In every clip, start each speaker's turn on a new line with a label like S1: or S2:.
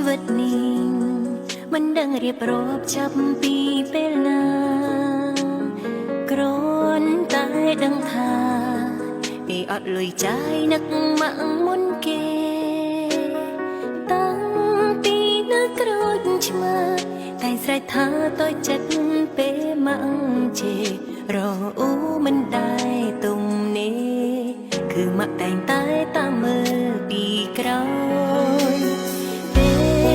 S1: វិតនេះមិនដឹងរៀបរាប់ចាប់ពីពេលណាគ្រាន់តែដឹងថាពេលអត់លុយចាយនឹកម៉ាក់មុនគេតាំងពីនៅក្រូចឆ្មាតែស្រែកថាតូចចិត្តពេលម៉ាក់ជេរអ៊ូមិនដែរទុំនេះគឺម៉ាក់តែងតែតាមមើលពីក្រោយពេ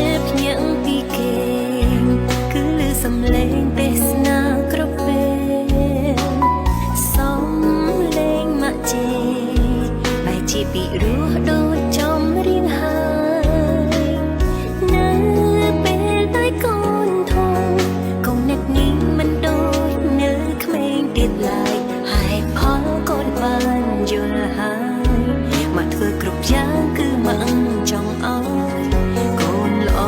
S1: លភ្ញាក់ពីគេគឺឮសំឡេងទេសនាគ្រប់ពេលសំឡេងម៉ាក់ជេបែរជាពីរោះដូចចំរៀងហើយនៅពេលតែកូនធំកុំនឹកនេះមិនដូចនៅក្មេងទៀតឡើយហើយផលកូនបានយល់ហើយមកធ្វើគ្រប់យ៉ាងគឺមកចង់ឲ្យកូនល្អ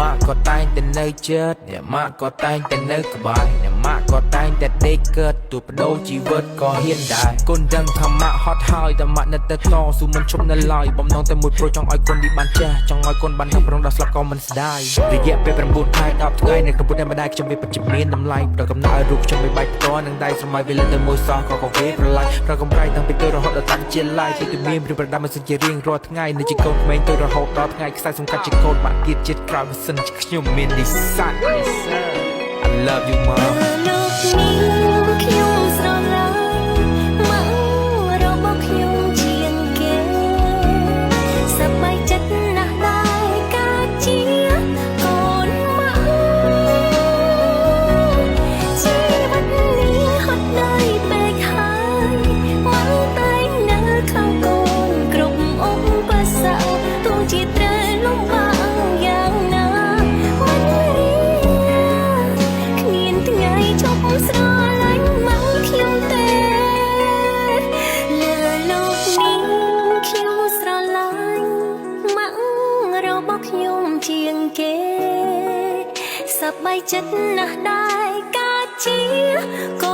S2: ម៉ាក់ក៏តែងតែនៅចិត្តអ្នកម៉ាក់ក៏តែងតែនៅក្បែរអ្នកម៉ាក់ក៏តែងតែដេកកើតទូបដូរជីវិតក៏ហ៊ានដែរកូនដឹងថាម៉ាក់ហត់ហើយតែម៉ាក់នៅតែតស៊ូមិនឈប់នៅឡើយបំណងតែមួយព្រោះចង់ឲ្យកូននេះបានចាស់ចង់ឲ្យកូនបានដល់ប្រងដល់ស្លាប់ក៏មិនស្ដាយរយៈពេល9ខែ10ថ្ងៃនៅក្នុងពុទ្ធតែម្ដាយខ្ញុំវាពិតជាមានតម្លៃប្រកំណើរូបខ្ញុំមិនបាច់ផ្ទាល់នឹងដៃស្រមៃវាលើទៅមួយសោះក៏គេប្រឡាយប្រកំប្រៃតាំងពីទៅរហូតដល់តាំងជាឡាយពីទៅមានប្រដាមិនសិនជារៀងរាល់ថ្ងៃនៅជាកូនក្មេងទៅរហូតដល់ថ្ងៃខ្សែសំខាន់ជាកូនបាក់ទៀតចិត្តក្រោយមិនសិនជាខ្ញុំមាននិស្ស័យ I love you mom
S1: លោកនេះខ្ញុំស្រឡាញ់ម៉ាក់របស់ខ្ញុំជាងគេសប្បាយចិត្តណាស់ដែរការជាកូនម៉ាក់ជីវិតនេះហត់នឿយពេកហើយម៉ាក់តែនៅខាងកូនគ្រប់ឧបសគ្គទោះជាត្រូវលំបាកយ៉ាងណាស្រឡាញ់ម៉ាក់ខ្ញុំទេលើលោកនេះខ្ញុំស្រឡាញ់ម៉ាក់របស់ខ្ញុំជាងគេសប្បាយចិត្តណាស់ដែរការជាកូ